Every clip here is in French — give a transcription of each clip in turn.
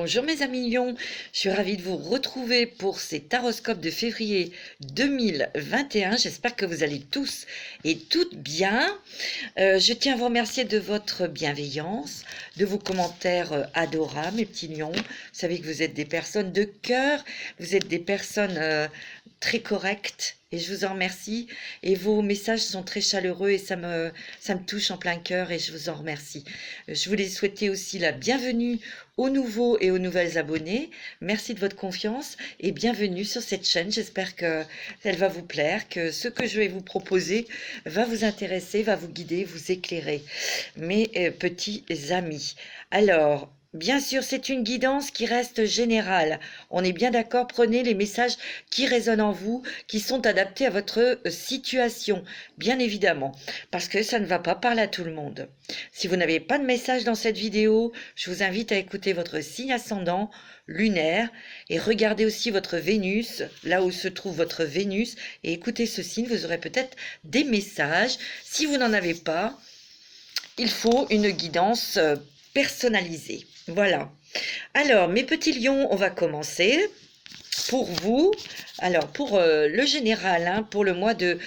Bonjour mes amis lions, je suis ravie de vous retrouver pour ces taroscopes de février 2021. J'espère que vous allez tous et toutes bien. Je tiens à vous remercier de votre bienveillance, de vos commentaires adorables mes petits lions. Vous savez que vous êtes des personnes de cœur, vous êtes des personnes très correctes et je vous en remercie. Et vos messages sont très chaleureux et ça me touche en plein cœur et je vous en remercie. Je voulais souhaiter aussi la bienvenue aux nouveaux et aux nouvelles abonnés. Merci de votre confiance et bienvenue sur cette chaîne. J'espère que elle va vous plaire, que ce que je vais vous proposer va vous intéresser, va vous guider, vous éclairer. Mes petits amis. Alors, bien sûr, c'est une guidance qui reste générale. On est bien d'accord, prenez les messages qui résonnent en vous, qui sont adaptés à votre situation, bien évidemment, parce que ça ne va pas parler à tout le monde. Si vous n'avez pas de message dans cette vidéo, je vous invite à écouter votre signe ascendant lunaire et regardez aussi votre Vénus, là où se trouve votre Vénus, et écoutez ce signe, vous aurez peut-être des messages. Si vous n'en avez pas, il faut une guidance personnalisée. Voilà. Alors, mes petits lions, on va commencer. Pour vous, alors pour le général, hein, pour le mois de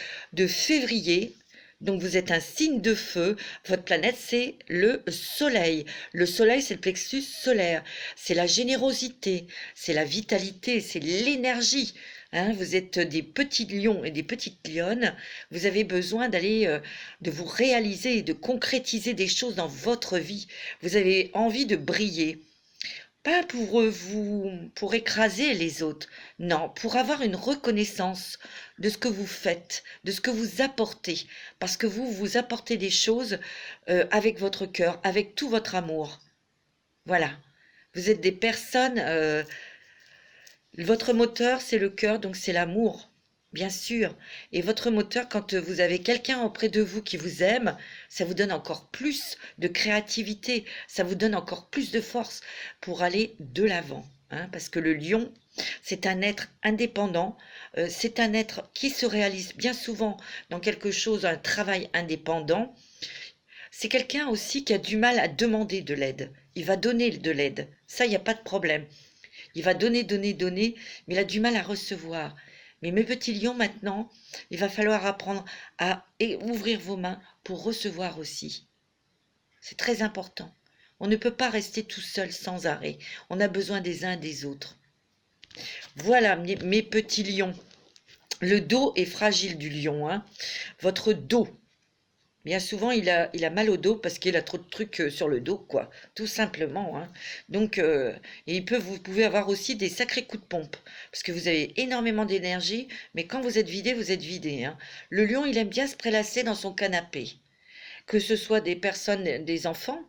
février, donc vous êtes un signe de feu, votre planète c'est le soleil. Le soleil c'est le plexus solaire, c'est la générosité, c'est la vitalité, c'est l'énergie. Hein, vous êtes des petits lions et des petites lionnes, vous avez besoin d'aller, de vous réaliser et de concrétiser des choses dans votre vie. Vous avez envie de briller. Pas pour écraser les autres, non, pour avoir une reconnaissance de ce que vous faites, de ce que vous apportez, parce que vous apportez des choses avec votre cœur, avec tout votre amour. Voilà, vous êtes des personnes, votre moteur c'est le cœur, donc c'est l'amour. Bien sûr. Et votre moteur, quand vous avez quelqu'un auprès de vous qui vous aime, ça vous donne encore plus de créativité, ça vous donne encore plus de force pour aller de l'avant. Hein, parce que le lion, c'est un être indépendant, c'est un être qui se réalise bien souvent dans quelque chose, un travail indépendant. C'est quelqu'un aussi qui a du mal à demander de l'aide. Il va donner de l'aide, ça, il n'y a pas de problème. Il va donner, donner, donner, mais il a du mal à recevoir. Mais mes petits lions, maintenant, il va falloir apprendre à ouvrir vos mains pour recevoir aussi. C'est très important. On ne peut pas rester tout seul sans arrêt. On a besoin des uns des autres. Voilà, mes petits lions. Le dos est fragile du lion. Hein. Votre dos. Bien souvent, il a mal au dos parce qu'il a trop de trucs sur le dos, quoi. Tout simplement. Hein. Donc, et vous pouvez avoir aussi des sacrés coups de pompe parce que vous avez énormément d'énergie, mais quand vous êtes vidé, vous êtes vidé. Hein. Le lion, il aime bien se prélasser dans son canapé. Que ce soit des personnes, des enfants,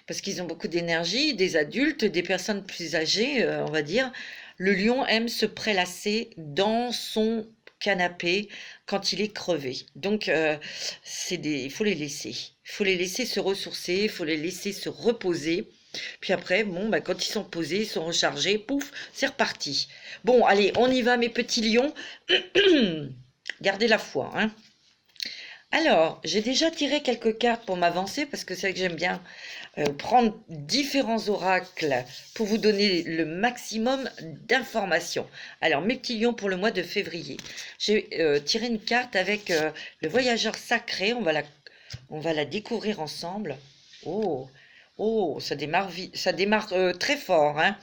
parce qu'ils ont beaucoup d'énergie, des adultes, des personnes plus âgées, on va dire. Le lion aime se prélasser dans son canapé quand il est crevé. Donc, il faut les laisser. Il faut les laisser se ressourcer, il faut les laisser se reposer. Puis après, bon, bah, quand ils sont posés, ils sont rechargés, pouf, c'est reparti. Bon, allez, on y va, mes petits lions. Gardez la foi, hein. Alors, j'ai déjà tiré quelques cartes pour m'avancer parce que c'est vrai que j'aime bien prendre différents oracles pour vous donner le maximum d'informations. Alors, mes petits lions pour le mois de février. J'ai tiré une carte avec le voyageur sacré. On va la découvrir ensemble. Oh, oh, ça démarre, très fort. Hein.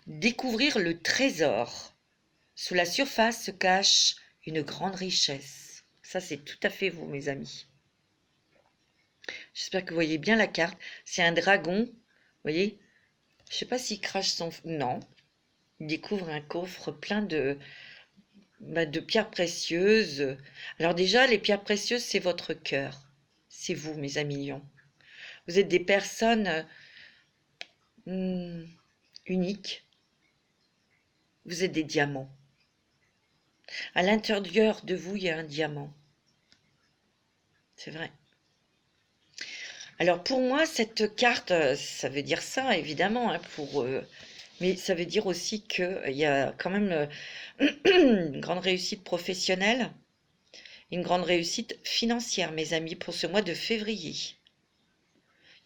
Découvrir le trésor. Sous la surface se cache une grande richesse. Ça, c'est tout à fait vous, mes amis. J'espère que vous voyez bien la carte. C'est un dragon. Vous voyez? Je ne sais pas s'il crache son... Non. Il découvre un coffre plein de pierres précieuses. Alors déjà, les pierres précieuses, c'est votre cœur. C'est vous, mes amis lions. Vous êtes des personnes uniques. Vous êtes des diamants. À l'intérieur de vous, il y a un diamant. C'est vrai. Alors pour moi, cette carte, ça veut dire ça, évidemment, hein, mais ça veut dire aussi qu'il y a quand même une grande réussite professionnelle, une grande réussite financière, mes amis, pour ce mois de février.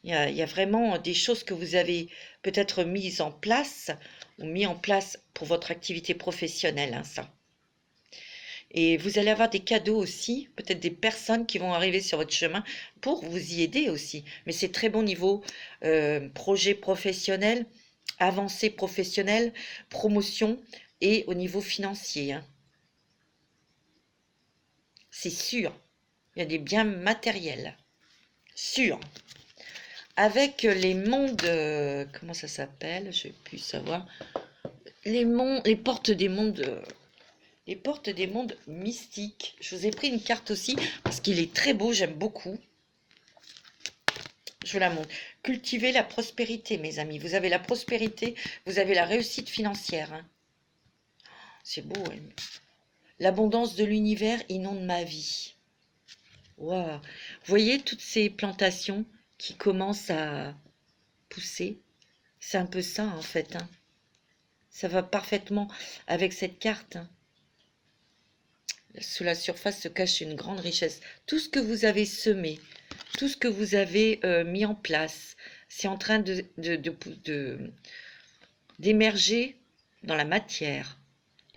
Il y a vraiment des choses que vous avez peut-être mises en place ou mis en place pour votre activité professionnelle, hein, ça. Et vous allez avoir des cadeaux aussi, peut-être des personnes qui vont arriver sur votre chemin pour vous y aider aussi. Mais c'est très bon niveau projet professionnel, avancée professionnelle, promotion et au niveau financier, hein. C'est sûr. Il y a des biens matériels. Sûr. Avec les mondes, comment ça s'appelle? Je ne vais plus savoir. Les portes des mondes. Les portes des mondes mystiques. Je vous ai pris une carte aussi parce qu'il est très beau, j'aime beaucoup. Je vous la montre. Cultivez la prospérité, mes amis. Vous avez la prospérité, vous avez la réussite financière, hein. C'est beau, hein. L'abondance de l'univers inonde ma vie. Waouh. Vous voyez toutes ces plantations qui commencent à pousser? C'est un peu ça, en fait, hein. Ça va parfaitement avec cette carte, hein. Sous la surface se cache une grande richesse. Tout ce que vous avez semé, tout ce que vous avez mis en place, c'est en train d'émerger dans la matière.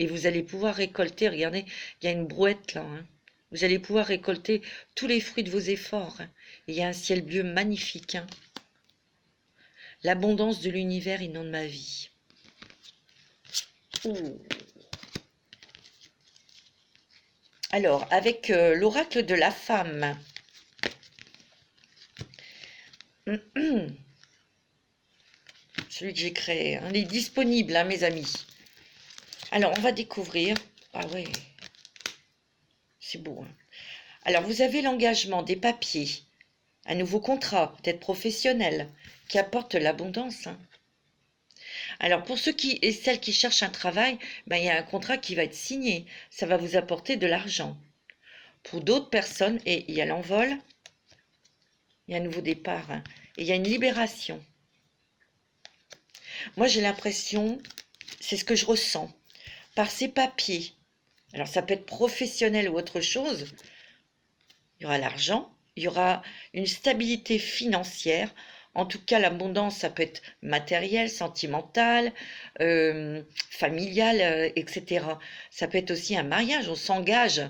Et vous allez pouvoir récolter, regardez, il y a une brouette là, hein. Vous allez pouvoir récolter tous les fruits de vos efforts, hein. Et il y a un ciel bleu magnifique, hein. L'abondance de l'univers inonde ma vie. Ouh. Alors, avec l'oracle de la femme. Celui que j'ai créé, hein. Il est disponible, hein, mes amis. Alors, on va découvrir. Ah ouais, c'est beau, hein. Alors, vous avez l'engagement des papiers, un nouveau contrat, peut-être professionnel, qui apporte l'abondance, hein. Alors, pour ceux qui et celles qui cherchent un travail, ben, il y a un contrat qui va être signé. Ça va vous apporter de l'argent. Pour d'autres personnes, et il y a l'envol, il y a un nouveau départ, hein, et il y a une libération. Moi, j'ai l'impression, c'est ce que je ressens, par ces papiers. Alors, ça peut être professionnel ou autre chose. Il y aura l'argent, il y aura une stabilité financière. En tout cas, l'abondance, ça peut être matériel, sentimental, familial, etc. Ça peut être aussi un mariage. On s'engage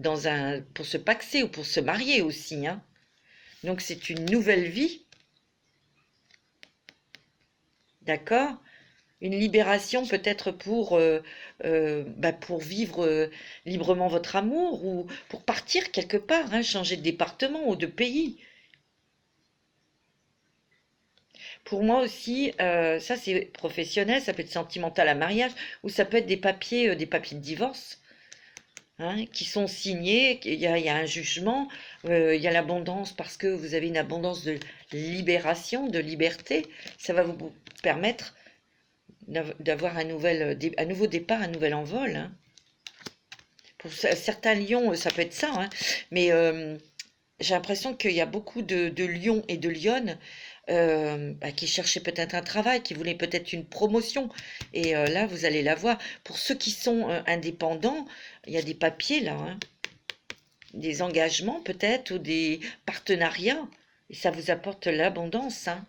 pour se paxer ou pour se marier aussi, hein. Donc, c'est une nouvelle vie. D'accord? Une libération peut-être pour vivre librement votre amour ou pour partir quelque part, hein, changer de département ou de pays. Pour moi aussi, ça c'est professionnel, ça peut être sentimental à mariage ou ça peut être des papiers de divorce, hein, qui sont signés. Il y a un jugement, il y a l'abondance parce que vous avez une abondance de libération, de liberté. Ça va vous permettre d'avoir un nouveau départ, un nouvel envol, hein. Pour certains lions, ça peut être ça, hein, mais j'ai l'impression qu'il y a beaucoup de lions et de lionnes qui cherchaient peut-être un travail, qui voulaient peut-être une promotion. Et là, vous allez la voir. Pour ceux qui sont indépendants, il y a des papiers là, hein, des engagements peut-être ou des partenariats. Et ça vous apporte l'abondance, hein.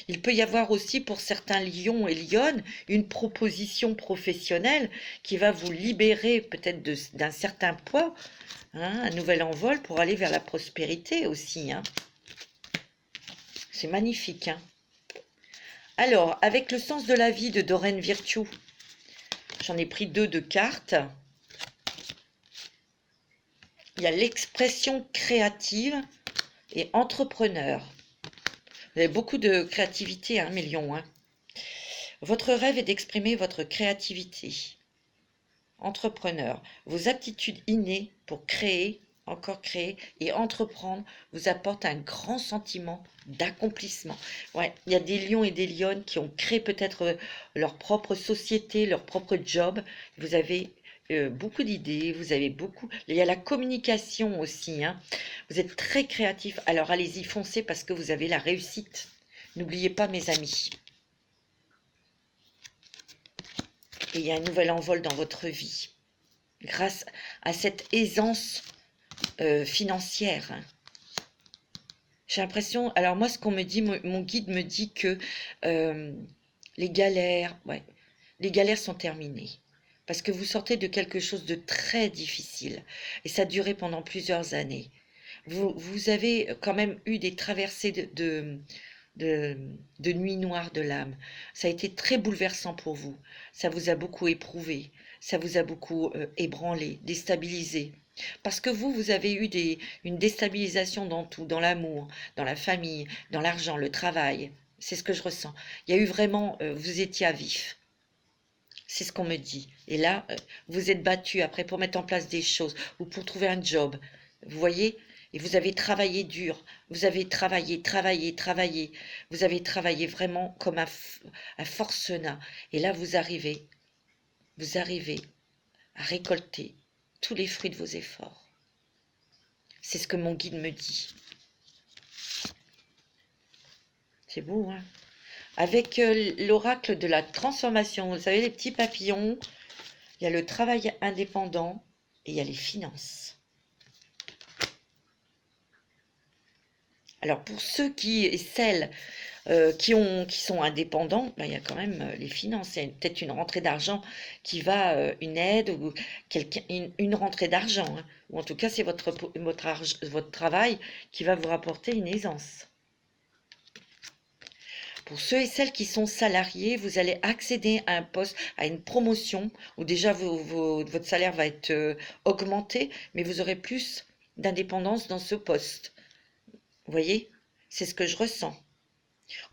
Il peut y avoir aussi pour certains lions et lionnes une proposition professionnelle qui va vous libérer peut-être d'un certain poids, hein, un nouvel envol pour aller vers la prospérité aussi, hein. C'est magnifique, hein. Alors, avec le sens de la vie de Doreen Virtue, j'en ai pris 2 de cartes. Il y a l'expression créative et entrepreneur. Vous avez beaucoup de créativité, hein, mes lions, hein. Votre rêve est d'exprimer votre créativité. Entrepreneur, vos aptitudes innées pour créer, encore créer et entreprendre vous apportent un grand sentiment d'accomplissement. Ouais, il y a des lions et des lionnes qui ont créé peut-être leur propre société, leur propre job. Vous avez beaucoup d'idées, vous avez beaucoup... Il y a la communication aussi, hein. Vous êtes très créatif, alors allez-y, foncez parce que vous avez la réussite. N'oubliez pas, mes amis. Et il y a un nouvel envol dans votre vie, grâce à cette aisance financière. J'ai l'impression, alors moi ce qu'on me dit, mon guide me dit que euh, les galères, ouais, les galères sont terminées. Parce que vous sortez de quelque chose de très difficile. Et ça a duré pendant plusieurs années. Vous avez quand même eu des traversées de, de nuit noire de l'âme. Ça a été très bouleversant pour vous. Ça vous a beaucoup éprouvé. Ça vous a beaucoup ébranlé, déstabilisé. Parce que vous avez eu une déstabilisation dans tout, dans l'amour, dans la famille, dans l'argent, le travail. C'est ce que je ressens. Il y a eu vraiment, vous étiez à vif. C'est ce qu'on me dit. Et là, vous êtes battu après pour mettre en place des choses ou pour trouver un job. Vous voyez? Et vous avez travaillé dur. Vous avez travaillé, travaillé, travaillé. Vous avez travaillé vraiment comme un forcenas. Et là, vous arrivez à récolter tous les fruits de vos efforts. C'est ce que mon guide me dit. C'est beau, hein? Avec l'oracle de la transformation, vous savez, les petits papillons, il y a le travail indépendant et il y a les finances. Alors pour ceux et celles qui sont indépendants, ben, il y a quand même les finances. Il y a peut-être une rentrée d'argent qui va, une aide ou une rentrée d'argent, hein. Ou en tout cas c'est votre travail qui va vous rapporter une aisance. Pour ceux et celles qui sont salariés, vous allez accéder à un poste, à une promotion, où déjà votre salaire va être augmenté, mais vous aurez plus d'indépendance dans ce poste. Vous voyez? C'est ce que je ressens.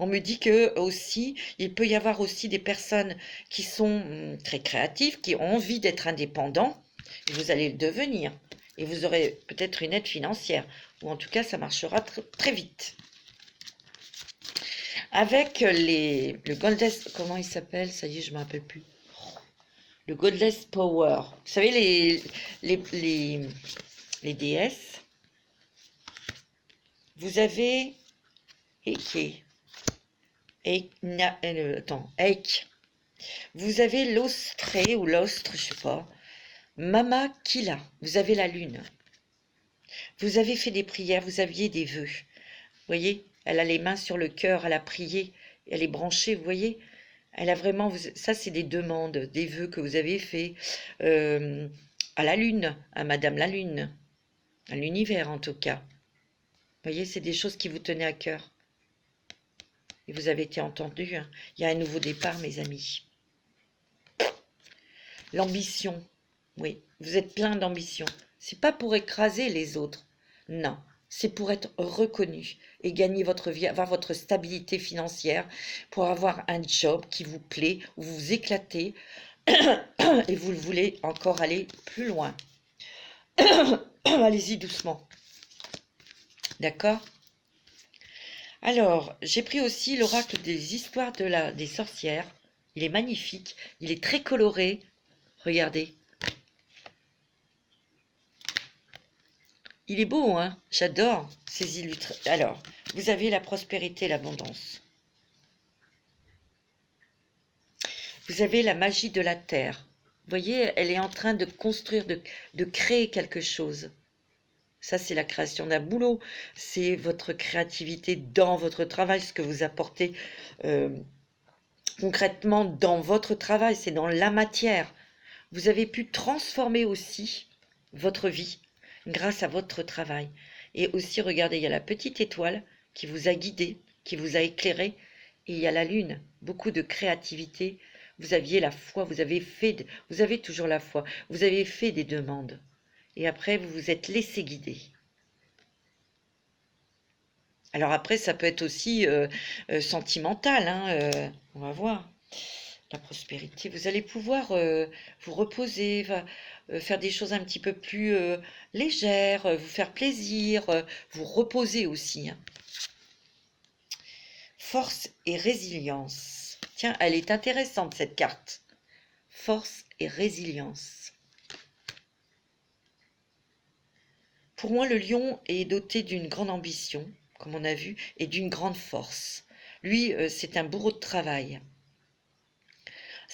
On me dit que aussi, il peut y avoir aussi des personnes qui sont très créatives, qui ont envie d'être indépendants, et vous allez le devenir. Et vous aurez peut-être une aide financière, ou en tout cas, ça marchera très vite. Avec le Godless, comment il s'appelle? Ça y est, je ne me rappelle plus. Le Godless Power. Vous savez, les déesses. Vous avez Eike. Eik. Vous avez l'ostré ou l'ostre, je sais pas. Mama Kila. Vous avez la lune. Vous avez fait des prières, vous aviez des vœux. Vous voyez, elle a les mains sur le cœur, elle a prié, elle est branchée, vous voyez. Elle a vraiment, ça c'est des demandes, des vœux que vous avez faits à la lune, à Madame la Lune, à l'univers en tout cas. Vous voyez, c'est des choses qui vous tenaient à cœur. Et vous avez été entendu, hein. Il y a un nouveau départ, mes amis. L'ambition, oui, vous êtes plein d'ambition. C'est pas pour écraser les autres, non. C'est pour être reconnu et gagner votre vie, avoir votre stabilité financière, pour avoir un job qui vous plaît, où vous vous éclatez et vous voulez encore aller plus loin. Allez-y doucement. D'accord? Alors, j'ai pris aussi l'oracle des histoires des sorcières. Il est magnifique, il est très coloré. Regardez. Il est beau, hein? J'adore ces illustrations. Alors, vous avez la prospérité, l'abondance. Vous avez la magie de la terre. Vous voyez, elle est en train de construire, de créer quelque chose. Ça, c'est la création d'un boulot. C'est votre créativité dans votre travail, ce que vous apportez concrètement dans votre travail. C'est dans la matière. Vous avez pu transformer aussi votre vie grâce à votre travail. Et aussi, regardez, il y a la petite étoile qui vous a guidé, qui vous a éclairé, et il y a la lune, beaucoup de créativité. Vous aviez la foi, vous avez toujours la foi, vous avez fait des demandes, et après vous vous êtes laissé guider. Alors après, ça peut être aussi sentimental, hein, on va voir. La prospérité, vous allez pouvoir vous reposer, faire des choses un petit peu plus légères, vous faire plaisir, vous reposer aussi, hein. Force et résilience. Tiens, elle est intéressante cette carte. Force et résilience. Pour moi, le lion est doté d'une grande ambition, comme on a vu, et d'une grande force. Lui, c'est un bourreau de travail.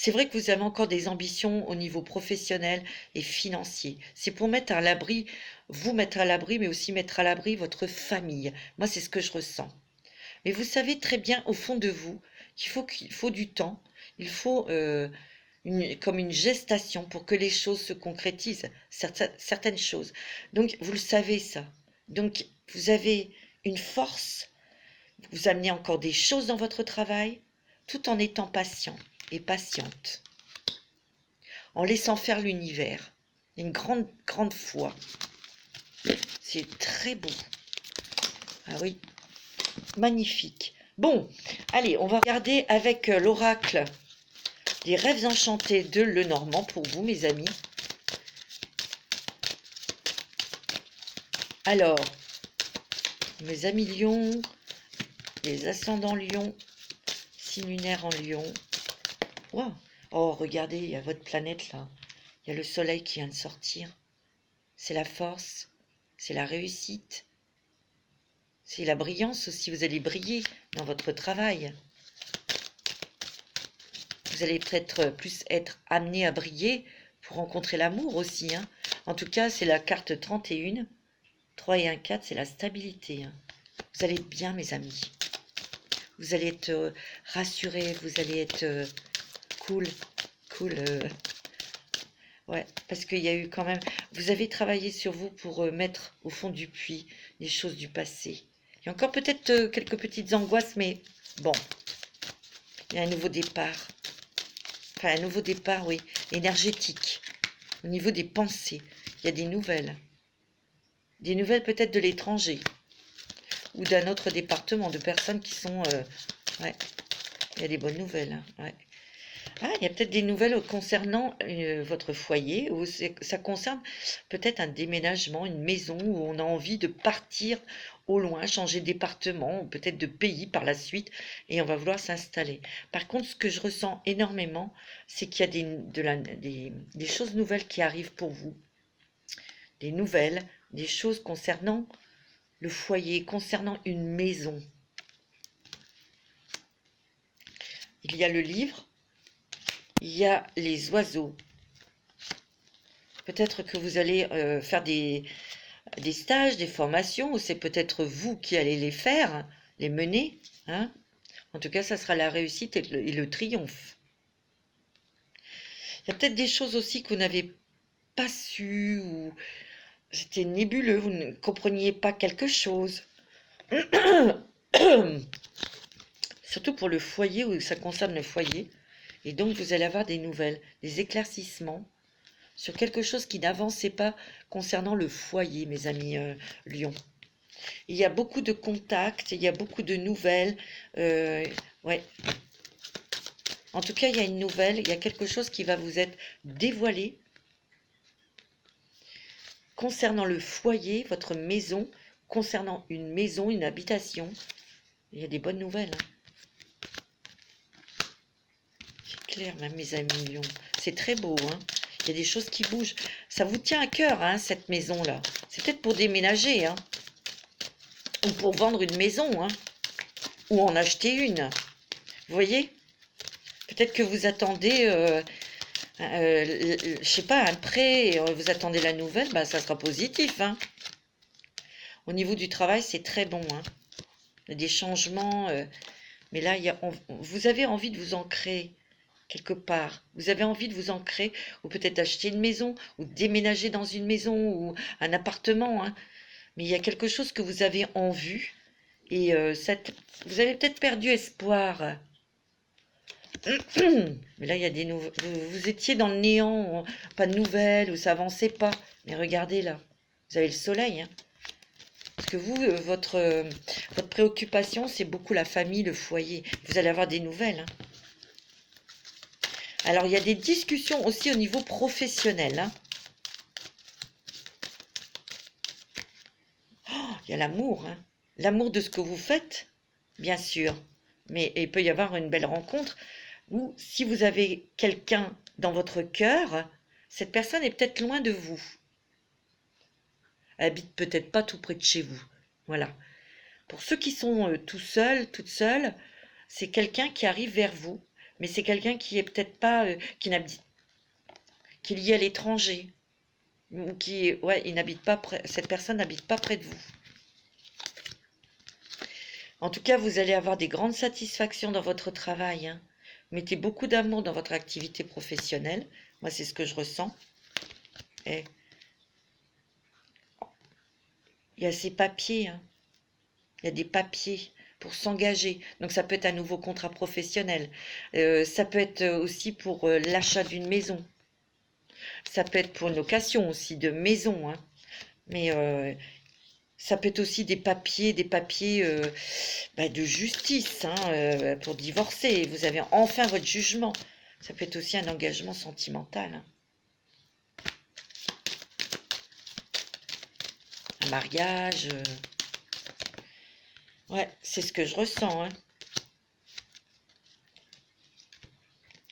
C'est vrai que vous avez encore des ambitions au niveau professionnel et financier. C'est pour mettre à l'abri, vous mettre à l'abri, mais aussi mettre à l'abri votre famille. Moi, c'est ce que je ressens. Mais vous savez très bien au fond de vous qu'il faut du temps, il faut comme une gestation pour que les choses se concrétisent, certaines choses. Donc, vous le savez ça. Donc, vous avez une force, vous amenez encore des choses dans votre travail, tout en étant patient et patiente, en laissant faire l'univers. Une grande, grande foi. C'est très beau. Ah oui, magnifique. Bon, allez, on va regarder avec l'oracle des rêves enchantés de Lenormand pour vous, mes amis. Alors, mes amis lions, les ascendants lions, signe lunaire en lion. Wow. Oh, regardez, il y a votre planète là. Il y a le soleil qui vient de sortir. C'est la force, c'est la réussite, c'est la brillance aussi. Vous allez briller dans votre travail. Vous allez peut-être plus être amené à briller pour rencontrer l'amour aussi. Hein. En tout cas, c'est la carte 31. 3 et 1, 4, c'est la stabilité. Hein. Vous allez être bien, mes amis. Vous allez être rassurés, vous allez être cool. Ouais, parce qu'il y a eu quand même... Vous avez travaillé sur vous pour mettre au fond du puits les choses du passé. Il y a encore peut-être quelques petites angoisses, mais bon, il y a un nouveau départ. Enfin, un nouveau départ, oui, énergétique. Au niveau des pensées, il y a des nouvelles. Des nouvelles peut-être de l'étranger ou d'un autre département, de personnes qui sont... ouais, il y a des bonnes nouvelles. Hein, ouais. Ah, il y a peut-être des nouvelles concernant votre foyer, ou ça concerne peut-être un déménagement, une maison où on a envie de partir au loin, changer de département, ou peut-être de pays par la suite, et on va vouloir s'installer. Par contre, ce que je ressens énormément, c'est qu'il y a des choses nouvelles qui arrivent pour vous. Des nouvelles, des choses concernant le foyer, concernant une maison. Il y a le livre. Il y a les oiseaux. Peut-être que vous allez faire des stages, des formations, ou c'est peut-être vous qui allez les faire, les mener. Hein. En tout cas, ça sera la réussite et le triomphe. Il y a peut-être des choses aussi que vous n'avez pas su, ou c'était nébuleux, vous ne compreniez pas quelque chose. Surtout pour le foyer, où ça concerne le foyer. Et donc, vous allez avoir des nouvelles, des éclaircissements sur quelque chose qui n'avançait pas concernant le foyer, mes amis Lion. Il y a beaucoup de contacts, il y a beaucoup de nouvelles. Ouais. En tout cas, il y a une nouvelle, il y a quelque chose qui va vous être dévoilé concernant le foyer, votre maison, concernant une maison, une habitation. Il y a des bonnes nouvelles. Hein. C'est clair, même mes amis Lion. C'est très beau, hein. Il y a des choses qui bougent. Ça vous tient à cœur, hein, cette maison-là. C'est peut-être pour déménager, hein. Ou pour vendre une maison, hein. Ou en acheter une. Vous voyez? Peut-être que vous attendez, je sais pas, un prêt, vous attendez la nouvelle, bah, ça sera positif, hein. Au niveau du travail, c'est très bon, hein. Il y a des changements, mais là, vous avez envie de vous ancrer quelque part. Vous avez envie de vous ancrer, ou peut-être acheter une maison, ou déménager dans une maison, ou un appartement, hein. Mais il y a quelque chose que vous avez en vue, et vous avez peut-être perdu espoir. Mais là, il y a des nouvelles. Vous étiez dans le néant, pas de nouvelles, ou ça avançait pas. Mais regardez là, vous avez le soleil, hein. Parce que vous, votre préoccupation, c'est beaucoup la famille, le foyer. Vous allez avoir des nouvelles, hein. Alors, il y a des discussions aussi au niveau professionnel. Hein. Oh, il y a l'amour. Hein. L'amour de ce que vous faites, bien sûr. Mais il peut y avoir une belle rencontre où, si vous avez quelqu'un dans votre cœur, cette personne est peut-être loin de vous. Elle habite peut-être pas tout près de chez vous. Voilà. Pour ceux qui sont tout seuls, toutes seules, c'est quelqu'un qui arrive vers vous. mais c'est quelqu'un qui est peut-être pas, qui est lié à l'étranger, ou qui, ouais, il n'habite pas près, cette personne n'habite pas près de vous. En tout cas, vous allez avoir des grandes satisfactions dans votre travail, hein. Mettez beaucoup d'amour dans votre activité professionnelle. Moi, c'est ce que je ressens. Et il y a ces papiers, hein. Il y a des papiers pour s'engager. Donc, ça peut être un nouveau contrat professionnel. Ça peut être aussi pour l'achat d'une maison. Ça peut être pour une location aussi de maison, hein. Mais ça peut être aussi des papiers de justice, hein, pour divorcer. Vous avez enfin votre jugement. Ça peut être aussi un engagement sentimental, hein. Un mariage. Ouais, c'est ce que je ressens, hein.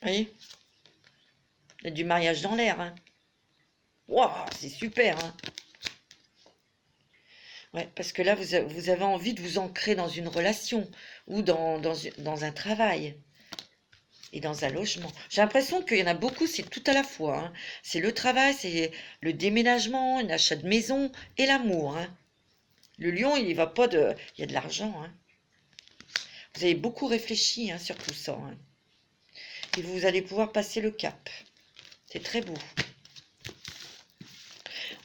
Vous voyez? Il y a du mariage dans l'air, hein. Waouh, c'est super, hein. Ouais, parce que là, vous avez envie de vous ancrer dans une relation ou dans un travail et dans un logement. J'ai l'impression qu'il y en a beaucoup, c'est tout à la fois, hein. C'est le travail, c'est le déménagement, un achat de maison et l'amour, hein. Le lion, il y va pas de... Il y a de l'argent, hein. Vous avez beaucoup réfléchi, hein, sur tout ça, hein. Et vous allez pouvoir passer le cap. C'est très beau.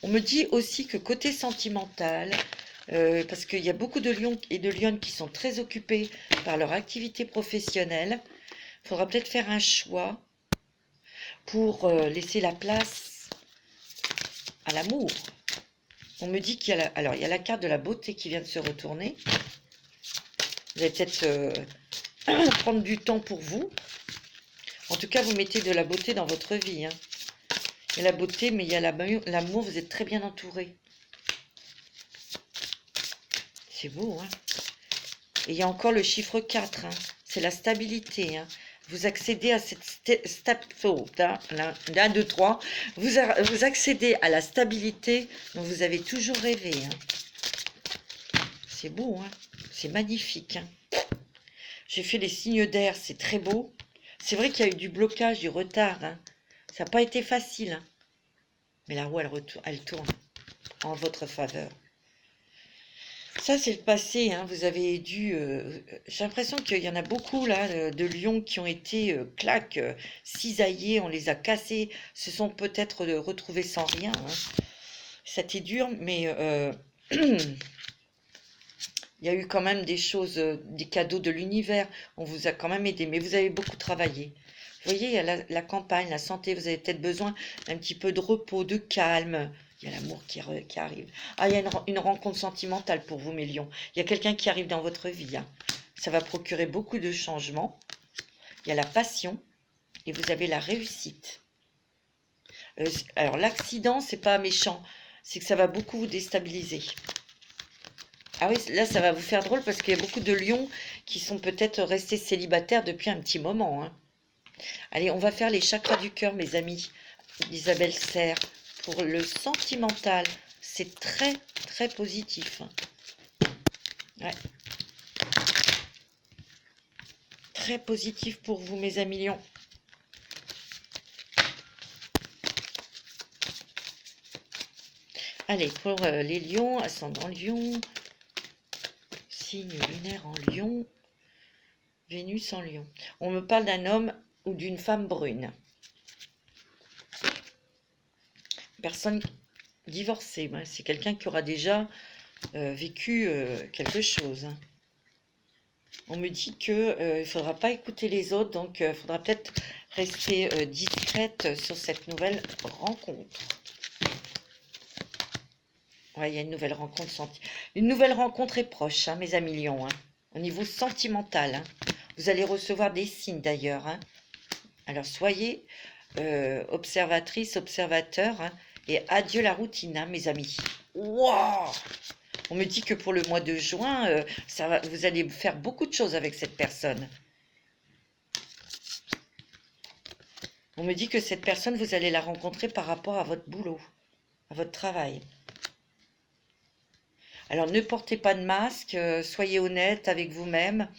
On me dit aussi que côté sentimental, parce qu'il y a beaucoup de lions et de lionnes qui sont très occupés par leur activité professionnelle, il faudra peut-être faire un choix pour laisser la place à l'amour. On me dit qu'il y a alors, il y a la carte de la beauté qui vient de se retourner. Vous allez peut-être prendre du temps pour vous. En tout cas, vous mettez de la beauté dans votre vie, hein. Il y a la beauté, mais il y a l'amour, vous êtes très bien entouré. C'est beau, hein. Et il y a encore le chiffre 4, hein. C'est la stabilité, hein. Vous accédez à cette hein. 1, 2, 3. Vous accédez à la stabilité dont vous avez toujours rêvé, hein. C'est beau, hein. C'est magnifique, hein. J'ai fait les signes d'air, c'est très beau. C'est vrai qu'il y a eu du blocage, du retard, hein. Ça n'a pas été facile, hein. Mais la roue, elle tourne en votre faveur. Ça, c'est le passé, hein. Vous avez dû... j'ai l'impression qu'il y en a beaucoup, là, de lions qui ont été, cisaillés, on les a cassés, se sont peut-être retrouvés sans rien, hein. Ça a été dur, mais il y a eu quand même des choses, des cadeaux de l'univers. On vous a quand même aidé, mais vous avez beaucoup travaillé. Vous voyez, il y a la campagne, la santé, vous avez peut-être besoin d'un petit peu de repos, de calme. Il y a l'amour qui arrive. Ah, il y a une rencontre sentimentale pour vous, mes lions. Il y a quelqu'un qui arrive dans votre vie, hein. Ça va procurer beaucoup de changements. Il y a la passion et vous avez la réussite. Alors, l'accident, c'est pas méchant. C'est que ça va beaucoup vous déstabiliser. Ah oui, là, ça va vous faire drôle parce qu'il y a beaucoup de lions qui sont peut-être restés célibataires depuis un petit moment, hein. Allez, on va faire les chakras du cœur, mes amis. Isabelle Serre, pour le sentimental, c'est très, très positif. Ouais. Très positif pour vous, mes amis lions. Allez, pour les lions, ascendant lion, signe lunaire en lion, Vénus en lion. On me parle d'un homme ou d'une femme brune. Personne divorcée, ouais. C'est quelqu'un qui aura déjà vécu quelque chose, hein. On me dit qu'il ne faudra pas écouter les autres, donc il faudra peut-être rester discrète sur cette nouvelle rencontre. Ouais, il y a une nouvelle rencontre. Une nouvelle rencontre est proche, hein, mes amis lions, hein, au niveau sentimental, hein. Vous allez recevoir des signes d'ailleurs, hein. Alors soyez observatrice, observateur, hein, et adieu la routine, hein, mes amis. Waouh! On me dit que pour le mois de juin, vous allez faire beaucoup de choses avec cette personne. On me dit que cette personne, vous allez la rencontrer par rapport à votre boulot, à votre travail. Alors, ne portez pas de masque, soyez honnête avec vous-même.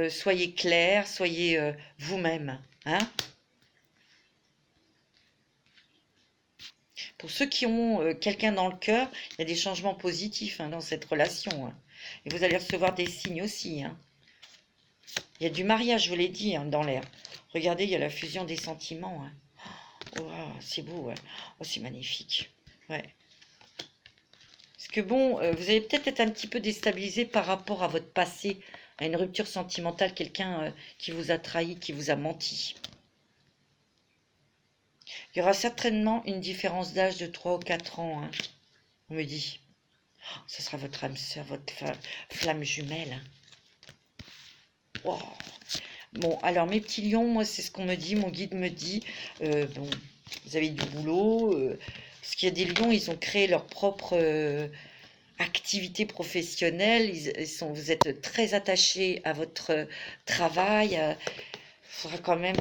soyez clair, soyez vous-même. Hein? Pour ceux qui ont quelqu'un dans le cœur, il y a des changements positifs hein, dans cette relation. Hein. Et vous allez recevoir des signes aussi. Hein. Il y a du mariage, je vous l'ai dit, hein, dans l'air. Regardez, il y a la fusion des sentiments. Hein. Oh, c'est beau, ouais. Oh, c'est magnifique. Ouais. Parce que bon, vous allez peut-être être un petit peu déstabilisé par rapport à votre passé, à une rupture sentimentale, quelqu'un qui vous a trahi, qui vous a menti. Il y aura certainement une différence d'âge de 3 ou 4 ans, hein, on me dit. Oh, ce sera votre âme sœur, votre flamme jumelle. Wow. Bon, alors mes petits lions, moi c'est ce qu'on me dit, mon guide me dit, bon, vous avez du boulot, parce qu'il y a des lions, ils ont créé leur propre activité professionnelle, vous êtes très attachés à votre travail, il faudra quand même,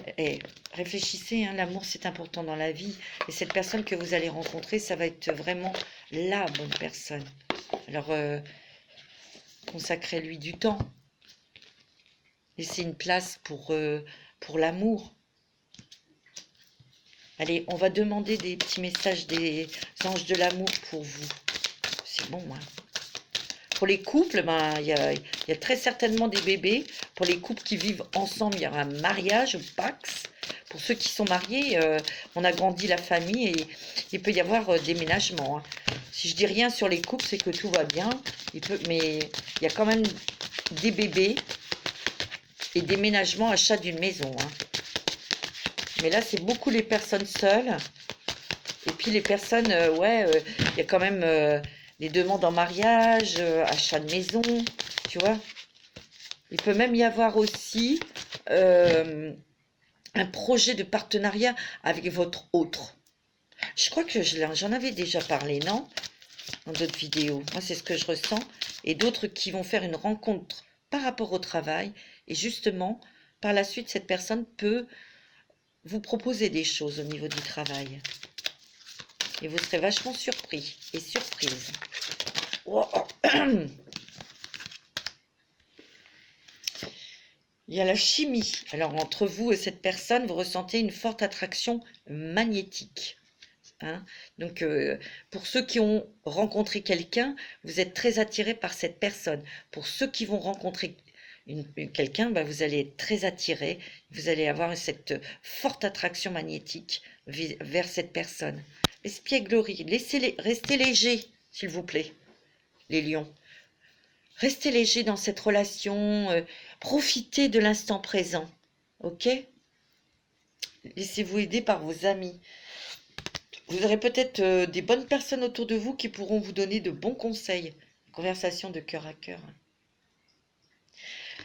réfléchissez, hein, l'amour c'est important dans la vie, et cette personne que vous allez rencontrer, ça va être vraiment la bonne personne. Alors, consacrez-lui du temps, laissez une place pour l'amour. Allez, on va demander des petits messages des anges de l'amour pour vous. C'est bon, hein. Pour les couples, ben, il y a très certainement des bébés. Pour les couples qui vivent ensemble, il y aura un mariage, au Pax. Pour ceux qui sont mariés, on agrandit la famille et il peut y avoir déménagement. Hein. Si je dis rien sur les couples, c'est que tout va bien. Mais il y a quand même des bébés et déménagement, achat d'une maison. Hein. Mais là, c'est beaucoup les personnes seules. Et puis les personnes, il y a quand même des demandes en mariage, achat de maison, tu vois. Il peut même y avoir aussi un projet de partenariat avec votre autre. Je crois que j'en avais déjà parlé, non? Dans d'autres vidéos. Moi, c'est ce que je ressens. Et d'autres qui vont faire une rencontre par rapport au travail. Et justement, par la suite, cette personne peut vous proposer des choses au niveau du travail. Et vous serez vachement surpris et surprise. Oh. Il y a la chimie. Alors, entre vous et cette personne, vous ressentez une forte attraction magnétique. Hein? Donc, pour ceux qui ont rencontré quelqu'un, vous êtes très attiré par cette personne. Pour ceux qui vont rencontrer quelqu'un, ben, vous allez être très attiré. Vous allez avoir cette forte attraction magnétique vers cette personne. Espièglerie, restez léger, s'il vous plaît, les lions. Restez léger dans cette relation, profitez de l'instant présent, ok? Laissez-vous aider par vos amis. Vous aurez peut-être des bonnes personnes autour de vous qui pourront vous donner de bons conseils. Conversation de cœur à cœur.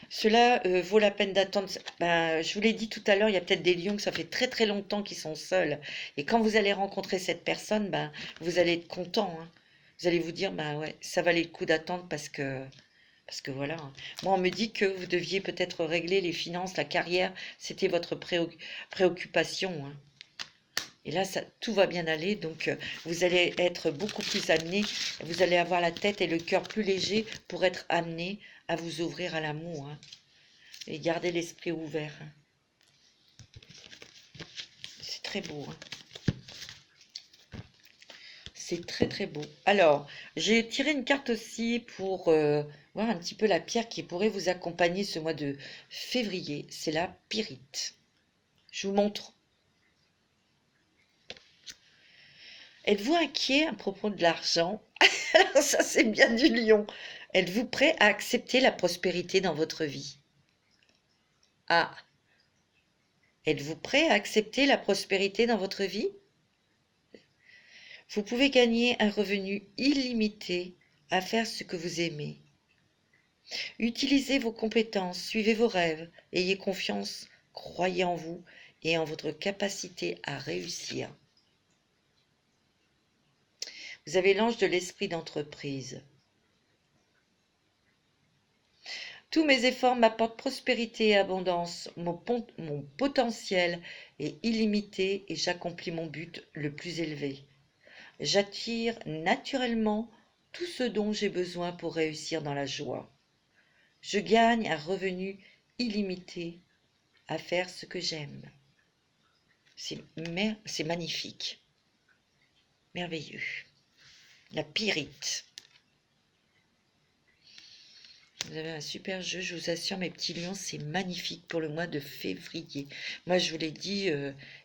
Cela vaut la peine d'attendre. Ben, je vous l'ai dit tout à l'heure, il y a peut-être des lions que ça fait très très longtemps qu'ils sont seuls. Et quand vous allez rencontrer cette personne, ben, vous allez être content. Hein. Vous allez vous dire, ben ouais, ça valait le coup d'attendre parce que voilà. Hein. Moi, on me dit que vous deviez peut-être régler les finances, la carrière. C'était votre préoccupation. Hein. Et là, tout va bien aller. Donc, vous allez être beaucoup plus amené. Vous allez avoir la tête et le cœur plus léger pour être amené à vous ouvrir à l'amour. Hein. Et garder l'esprit ouvert. Hein. C'est très beau. Hein. C'est très très beau. Alors, j'ai tiré une carte aussi pour voir un petit peu la pierre qui pourrait vous accompagner ce mois de février. C'est la pyrite. Je vous montre. Êtes-vous inquiet à propos de l'argent? Alors ça, c'est bien du lion. Êtes-vous prêt à accepter la prospérité dans votre vie? Ah. Êtes-vous prêt à accepter la prospérité dans votre vie? Vous pouvez gagner un revenu illimité à faire ce que vous aimez. Utilisez vos compétences, suivez vos rêves, ayez confiance, croyez en vous et en votre capacité à réussir. Vous avez l'ange de l'esprit d'entreprise. Tous mes efforts m'apportent prospérité et abondance. Mon potentiel est illimité et j'accomplis mon but le plus élevé. J'attire naturellement tout ce dont j'ai besoin pour réussir dans la joie. Je gagne un revenu illimité à faire ce que j'aime. C'est magnifique, merveilleux. La pyrite. Vous avez un super jeu, je vous assure mes petits lions, c'est magnifique pour le mois de février. Moi je vous l'ai dit,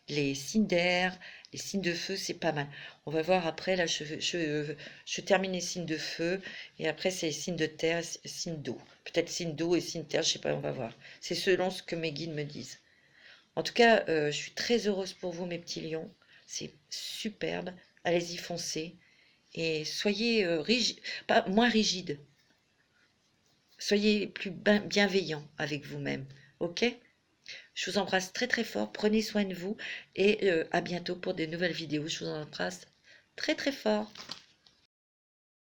les signes d'air, les signes de feu, c'est pas mal. On va voir après, là je termine les signes de feu, et après c'est les signes de terre, signes d'eau. Peut-être signes d'eau et signes de terre, je sais pas, on va voir. C'est selon ce que mes guides me disent. En tout cas, je suis très heureuse pour vous mes petits lions, c'est superbe. Allez-y, foncez, et soyez moins rigides. Soyez plus bienveillants avec vous-même, ok? Je vous embrasse très très fort, prenez soin de vous et à bientôt pour de nouvelles vidéos. Je vous embrasse très très fort.